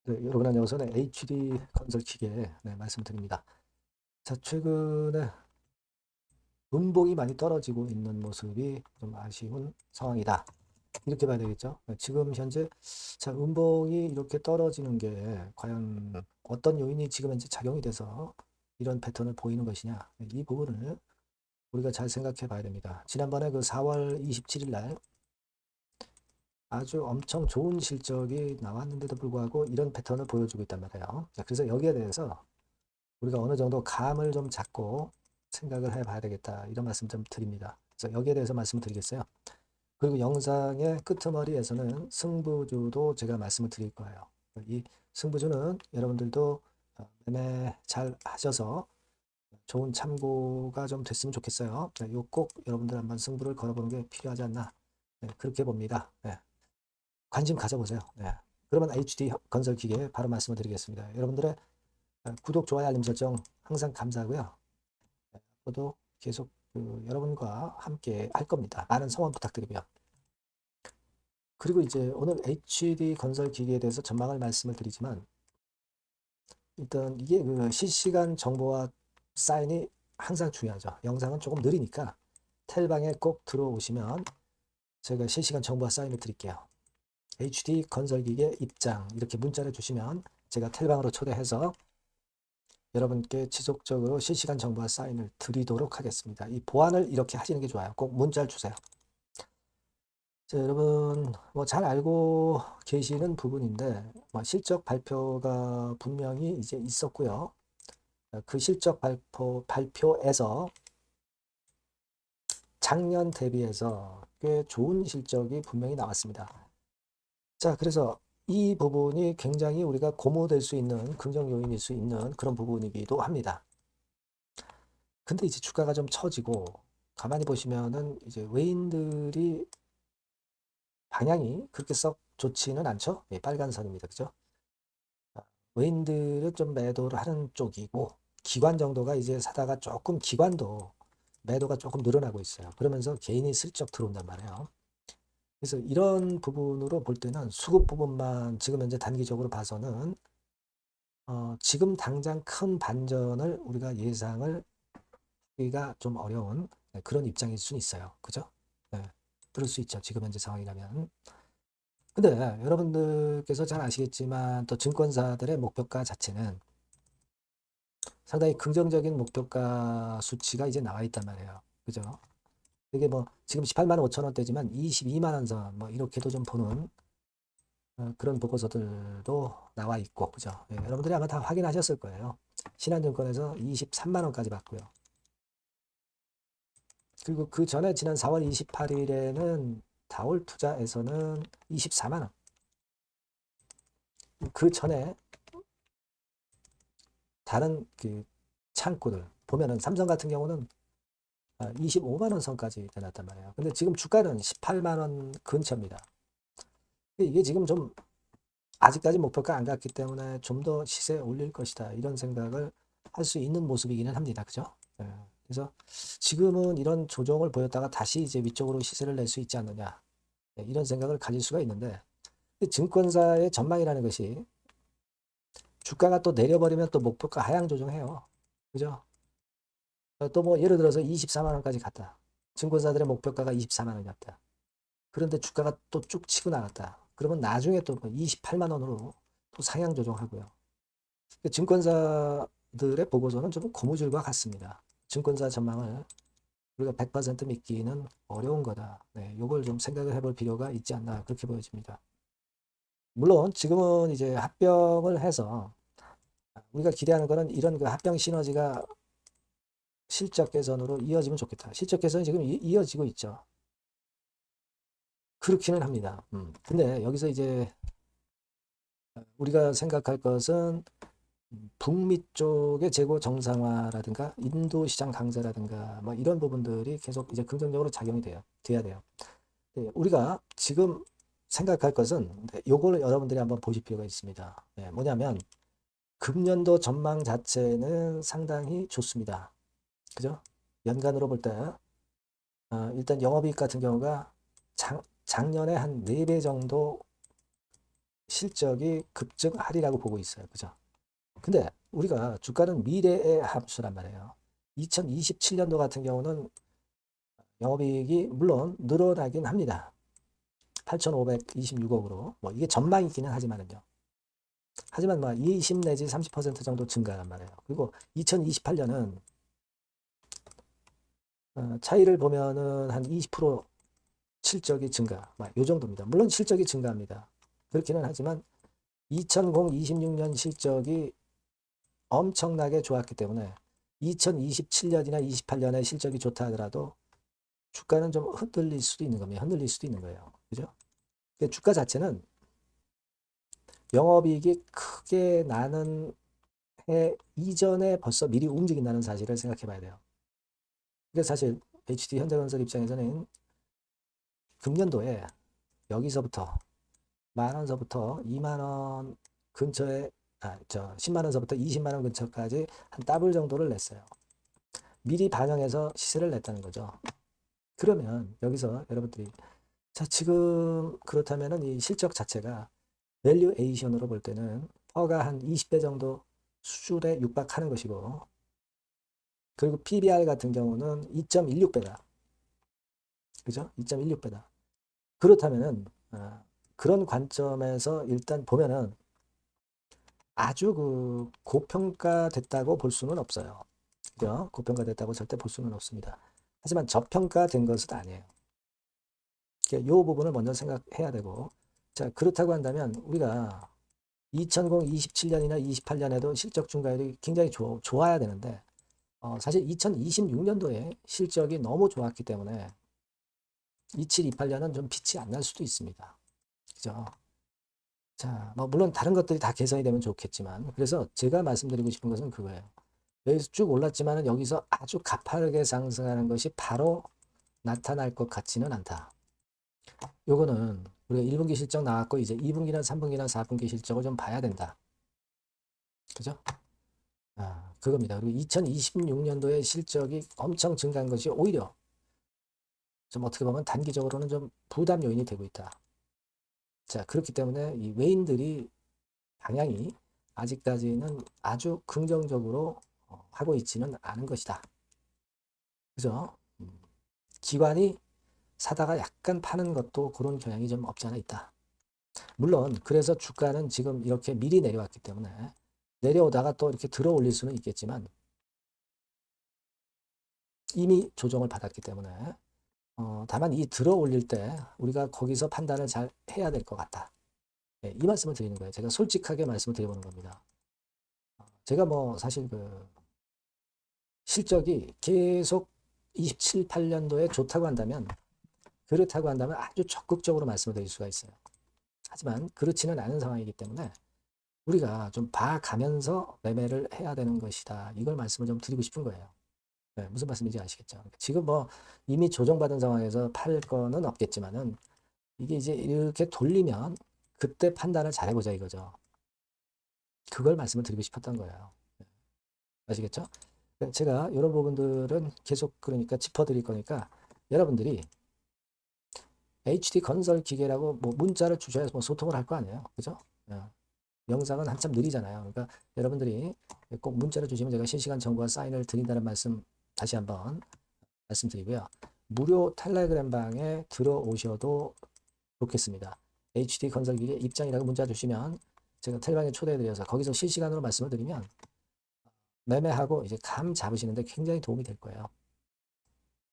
네, 여러분 안녕하세요. HD 건설 기계 말씀드립니다. 자, 최근에 음봉이 많이 떨어지고 있는 모습이 좀 아쉬운 상황이다. 이렇게 봐야 되겠죠. 지금 현재 자, 음봉이 이렇게 떨어지는 게 과연 어떤 요인이 지금 현재 작용이 돼서 이런 패턴을 보이는 것이냐. 이 부분을 우리가 잘 생각해 봐야 됩니다. 지난번에 그 4월 27일 날 아주 엄청 좋은 실적이 나왔는데도 불구하고 이런 패턴을 보여주고 있단 말이에요. 자, 그래서 여기에 대해서 우리가 어느 정도 감을 좀 잡고 생각을 해봐야 되겠다. 이런 말씀 좀 드립니다. 그래서 여기에 대해서 말씀을 드리겠어요. 그리고 영상의 끄트머리에서는 승부주도 제가 말씀을 드릴 거예요. 이 승부주는 여러분들도 매매 잘 하셔서 좋은 참고가 좀 됐으면 좋겠어요. 이거 꼭 여러분들 한번 승부를 걸어보는 게 필요하지 않나. 그렇게 봅니다. 관심 가져보세요. 그러면 HD 건설 기계 바로 말씀을 드리겠습니다. 여러분들의 구독, 좋아요, 알림 설정 항상 감사하고요. 저도 계속 여러분과 함께 할 겁니다. 많은 성원 부탁드리고요. 그리고 이제 오늘 HD 건설 기기에 대해서 전망을 말씀을 드리지만 일단 이게 그 실시간 정보와 사인이 항상 중요하죠. 영상은 조금 느리니까 텔방에 꼭 들어오시면 제가 실시간 정보와 사인을 드릴게요. HD 건설 기계 입장 이렇게 문자를 주시면 제가 텔방으로 초대해서 여러분께 지속적으로 실시간 정보와 사인을 드리도록 하겠습니다. 이 보안을 이렇게 하시는 게 좋아요. 꼭 문자를 주세요. 자, 여러분 뭐 잘 알고 계시는 부분인데 뭐 실적 발표가 분명히 이제 있었고요. 그 실적 발표에서 작년 대비해서 꽤 좋은 실적이 분명히 나왔습니다. 자, 그래서 이 부분이 굉장히 우리가 고무될 수 있는 긍정 요인일 수 있는 그런 부분이기도 합니다. 근데 이제 주가가 좀 처지고 가만히 보시면은 이제 외인들이 방향이 그렇게 썩 좋지는 않죠. 예, 빨간 선입니다. 그죠? 외인들은 좀 매도를 하는 쪽이고 기관 정도가 이제 사다가 조금 기관도 매도가 조금 늘어나고 있어요. 그러면서 개인이 슬쩍 들어온단 말이에요. 그래서 이런 부분으로 볼 때는 수급 부분만 지금 현재 단기적으로 봐서는 지금 당장 큰 반전을 우리가 예상을 하기가 좀 어려운 그런 입장일 수는 있어요. 그죠? 네, 그럴 수 있죠. 지금 현재 상황이라면. 근데 여러분들께서 잘 아시겠지만 또 증권사들의 목표가 자체는 상당히 긍정적인 목표가 수치가 이제 나와 있단 말이에요. 그죠? 이게 뭐 지금 18만 5천 원대지만 22만 원 선 뭐 이렇게도 좀 보는 그런 보고서들도 나와 있고 그죠? 예, 여러분들이 아마 다 확인하셨을 거예요. 신한증권에서 23만 원까지 받고요. 그리고 그 전에 지난 4월 28일에는 다올 투자에서는 24만 원. 그 전에 다른 그 창구들 보면은 삼성 같은 경우는 25만 원 선까지 내놨단 말이에요. 근데 지금 주가는 18만 원 근처입니다. 이게 지금 좀 아직까지 목표가 안 갔기 때문에 좀 더 시세 올릴 것이다. 이런 생각을 할 수 있는 모습이기는 합니다. 그죠? 예. 그래서 지금은 이런 조정을 보였다가 다시 이제 위쪽으로 시세를 낼 수 있지 않느냐. 이런 생각을 가질 수가 있는데 증권사의 전망이라는 것이 주가가 또 내려버리면 또 목표가 하향 조정해요. 그죠? 또 뭐 예를 들어서 24만 원까지 갔다. 증권사들의 목표가가 24만 원이었다. 그런데 주가가 또 쭉 치고 나갔다. 그러면 나중에 또 28만 원으로 또 상향 조정하고요. 증권사들의 보고서는 좀 고무줄과 같습니다. 증권사 전망을 우리가 100% 믿기는 어려운 거다. 네, 이걸 좀 생각을 해볼 필요가 있지 않나 그렇게 보여집니다. 물론 지금은 이제 합병을 해서 우리가 기대하는 거는 이런 그 합병 시너지가 실적 개선으로 이어지면 좋겠다. 실적 개선이 지금 이어지고 있죠. 그렇기는 합니다. 근데 여기서 이제 우리가 생각할 것은 북미 쪽의 재고 정상화라든가 인도 시장 강세라든가 뭐 이런 부분들이 계속 이제 긍정적으로 작용이 돼야 돼요. 네, 우리가 지금 생각할 것은 요걸 여러분들이 한번 보실 필요가 있습니다. 네, 뭐냐면 금년도 전망 자체는 상당히 좋습니다. 그죠? 연간으로 볼 때 일단 영업이익 같은 경우가 작년에 한 4배 정도 실적이 급증하리라고 보고 있어요. 그죠? 근데 우리가 주가는 미래의 함수란 말이에요. 2027년도 같은 경우는 영업이익이 물론 늘어나긴 합니다. 8,526억으로. 뭐 이게 전망이기는 하지만은요. 하지만 뭐 20 내지 30% 정도 증가란 말이에요. 그리고 2028년은 차이를 보면은 한 20% 실적이 증가. 이 정도입니다. 물론 실적이 증가합니다. 그렇기는 하지만 2026년 실적이 엄청나게 좋았기 때문에 2027년이나 28년에 실적이 좋다 하더라도 주가는 좀 흔들릴 수도 있는 겁니다. 흔들릴 수도 있는 거예요. 그죠? 주가 자체는 영업이익이 크게 나는 해 이전에 벌써 미리 움직인다는 사실을 생각해 봐야 돼요. 그래서 사실 HD 현대건설 입장에서는 금년도에 여기서부터 만 원서부터 2만 원 근처에 10만 원서부터 20만 원 근처까지 한 더블 정도를 냈어요. 미리 반영해서 시세를 냈다는 거죠. 그러면 여기서 여러분들이 자 지금 그렇다면은 이 실적 자체가 밸류에이션으로 볼 때는 퍼가 한 20배 정도 수준에 육박하는 것이고 그리고 PBR 같은 경우는 2.16배다. 그죠? 2.16배다. 그렇다면은 그런 관점에서 일단 보면은 아주 그 고평가됐다고 볼 수는 없어요. 그죠? 고평가됐다고 절대 볼 수는 없습니다. 하지만 저평가된 것은 아니에요. 이 부분을 먼저 생각해야 되고 자 그렇다고 한다면 우리가 2027년이나 28년에도 실적 증가율이 굉장히 좋아야 되는데 사실 2026년도에 실적이 너무 좋았기 때문에 27, 28년은 좀 빛이 안 날 수도 있습니다. 그죠? 자, 뭐 물론 다른 것들이 다 개선이 되면 좋겠지만 그래서 제가 말씀드리고 싶은 것은 그거예요. 여기서 쭉 올랐지만은 여기서 아주 가파르게 상승하는 것이 바로 나타날 것 같지는 않다. 요거는 우리가 1분기 실적 나왔고 이제 2분기나 3분기나 4분기 실적을 좀 봐야 된다. 그죠? 그겁니다. 그리고 2026년도에 실적이 엄청 증가한 것이 오히려 좀 어떻게 보면 단기적으로는 좀 부담 요인이 되고 있다. 자, 그렇기 때문에 이 외인들이 방향이 아직까지는 아주 긍정적으로 하고 있지는 않은 것이다. 그죠? 기관이 사다가 약간 파는 것도 그런 경향이 좀 없지 않아 있다. 물론 그래서 주가는 지금 이렇게 미리 내려왔기 때문에 내려오다가 또 이렇게 들어 올릴 수는 있겠지만 이미 조정을 받았기 때문에 다만 이 들어 올릴 때 우리가 거기서 판단을 잘 해야 될 것 같다. 네, 이 말씀을 드리는 거예요. 제가 솔직하게 말씀을 드려보는 겁니다. 제가 뭐 사실 그 실적이 계속 27, 8년도에 좋다고 한다면 그렇다고 한다면 아주 적극적으로 말씀을 드릴 수가 있어요. 하지만 그렇지는 않은 상황이기 때문에 우리가 좀 봐가면서 매매를 해야 되는 것이다. 이걸 말씀을 좀 드리고 싶은 거예요. 네, 무슨 말씀인지 아시겠죠? 지금 뭐 이미 조정받은 상황에서 팔 거는 없겠지만은 이게 이제 이렇게 돌리면 그때 판단을 잘해보자 이거죠. 그걸 말씀을 드리고 싶었던 거예요. 아시겠죠? 제가 이런 부분들은 계속 그러니까 짚어드릴 거니까 여러분들이 HD 건설 기계라고 뭐 문자를 주셔야 뭐 소통을 할 거 아니에요. 그죠? 영상은 한참 느리잖아요. 그러니까 여러분들이 꼭 문자를 주시면 제가 실시간 정보와 사인을 드린다는 말씀 다시 한번 말씀드리고요. 무료 텔레그램 방에 들어오셔도 좋겠습니다. HD 건설 기계 입장이라고 문자 주시면 제가 텔방에 초대해드려서 거기서 실시간으로 말씀을 드리면 매매하고 이제 감 잡으시는데 굉장히 도움이 될 거예요.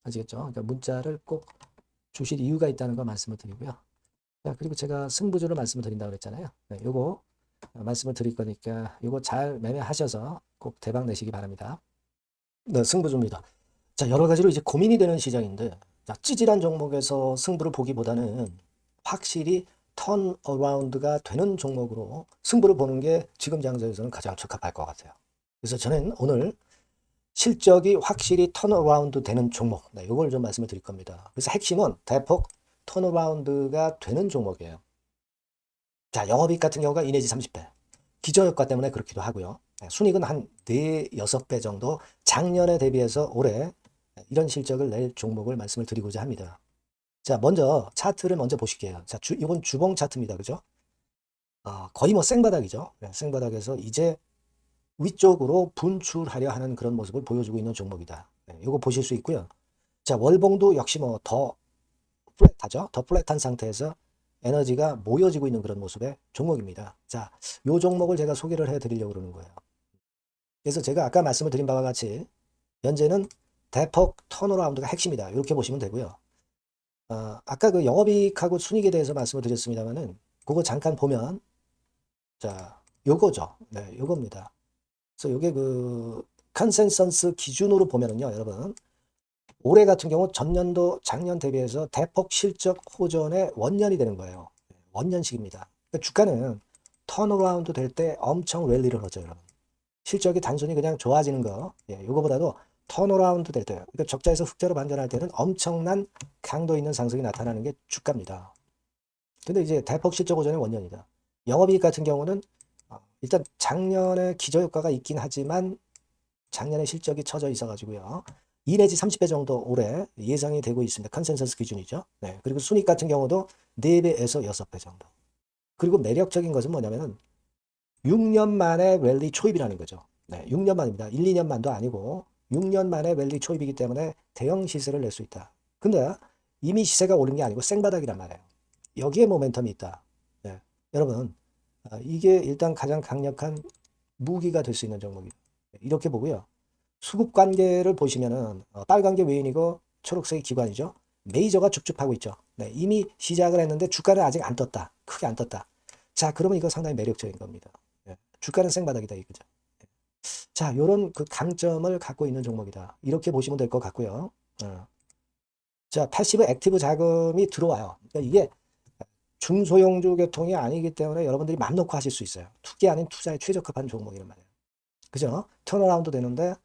아시겠죠? 그러니까 문자를 꼭 주실 이유가 있다는 거 말씀을 드리고요. 자, 그리고 제가 승부주를 말씀을 드린다고 그랬잖아요. 네, 요거 말씀을 드릴 거니까 요거 잘 매매하셔서 꼭 대박 내시기 바랍니다. 네, 승부주입니다. 자, 여러 가지로 이제 고민이 되는 시장인데, 자, 찌질한 종목에서 승부를 보기보다는 확실히 턴어라운드가 되는 종목으로 승부를 보는 게 지금 장세에서는 가장 적합할 것 같아요. 그래서 저는 오늘 실적이 확실히 턴어라운드 되는 종목, 네, 이걸 좀 말씀을 드릴 겁니다. 그래서 핵심은 대폭 턴어라운드가 되는 종목이에요. 자, 영업이익 같은 경우가 2 내지 30배. 기저효과 때문에 그렇기도 하고요. 순이익은 한 4, 6배 정도 작년에 대비해서 올해 이런 실적을 낼 종목을 말씀을 드리고자 합니다. 자, 먼저 차트를 먼저 보실게요. 자, 이건 주봉 차트입니다. 그죠? 거의 뭐 생바닥이죠. 네, 생바닥에서 이제 위쪽으로 분출하려 하는 그런 모습을 보여주고 있는 종목이다. 네, 이거 보실 수 있고요. 자, 월봉도 역시 뭐 더 플랫하죠. 더 플랫한 상태에서 에너지가 모여지고 있는 그런 모습의 종목입니다. 자, 요 종목을 제가 소개를 해드리려고 그러는 거예요. 그래서 제가 아까 말씀을 드린 바와 같이 현재는 대폭 턴어라운드가 핵심이다. 이렇게 보시면 되고요. 아까 그 영업이익하고 순이익에 대해서 말씀을 드렸습니다만은 그거 잠깐 보면 자, 요거죠. 네, 요겁니다. 그래서 요게 그 컨센서스 기준으로 보면은요, 여러분. 올해 같은 경우 전년도 작년 대비해서 대폭 실적 호전의 원년이 되는 거예요. 원년식입니다. 그러니까 주가는 턴어라운드 될 때 엄청 랠리를 하죠, 여러분. 실적이 단순히 그냥 좋아지는 거, 이거보다도 턴어라운드 될 때, 그러니까 적자에서 흑자로 반전할 때는 엄청난 강도 있는 상승이 나타나는 게 주가입니다. 근데 이제 대폭 실적 호전의 원년이다. 영업이익 같은 경우는 일단 작년에 기저효과가 있긴 하지만 작년에 실적이 처져 있어가지고요. 2 내지 30배 정도 올해 예상이 되고 있습니다. 컨센서스 기준이죠. 네. 그리고 순익 같은 경우도 4배에서 6배 정도. 그리고 매력적인 것은 뭐냐면은 6년 만에 랠리 초입이라는 거죠. 네, 6년 만입니다. 1, 2년 만도 아니고 6년 만에 랠리 초입이기 때문에 대형 시세를 낼 수 있다. 근데 이미 시세가 오른 게 아니고 생바닥이란 말이에요. 여기에 모멘텀이 있다. 네. 여러분, 이게 일단 가장 강력한 무기가 될 수 있는 종목이에요. 이렇게 보고요. 수급 관계를 보시면은 빨간 게 외인이고 초록색이 기관이죠. 메이저가 쭉쭉 하고 있죠. 네, 이미 시작을 했는데 주가는 아직 안 떴다. 크게 안 떴다. 자, 그러면 이거 상당히 매력적인 겁니다. 네, 주가는 생바닥이다 이거죠. 자, 요런 그 강점을 갖고 있는 종목이다. 이렇게 보시면 될 것 같고요. 자, 패시브 액티브 자금이 들어와요. 그러니까 이게 중소형주 계통이 아니기 때문에 여러분들이 맘 놓고 하실 수 있어요. 투기 아닌 투자에 최적합한 종목이란 말이에요. 그죠? 턴어라운드 되는데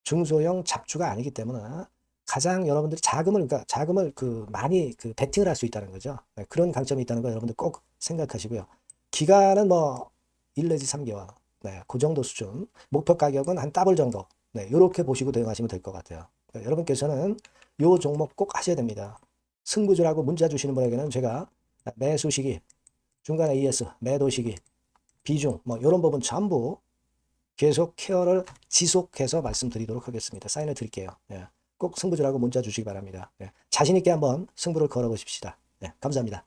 중소형 잡주가 아니기 때문에 가장 여러분들이 그러니까 자금을 그 많이 그 베팅을 할 수 있다는 거죠. 네, 그런 강점이 있다는 거 여러분들 꼭 생각하시고요. 기간은 뭐 1 내지 3개월. 네, 그 정도 수준. 목표 가격은 한 더블 정도. 네, 이렇게 보시고 대응하시면 될 것 같아요. 네, 여러분께서는 요 종목 꼭 하셔야 됩니다. 승부주라고 문자 주시는 분에게는 제가 매수 시기, 중간에 ES, 매도 시기, 비중, 뭐 이런 부분 전부 계속 케어를 지속해서 말씀드리도록 하겠습니다. 사인을 드릴게요. 꼭 승부주라고 문자 주시기 바랍니다. 자신 있게 한번 승부를 걸어보십시다. 감사합니다.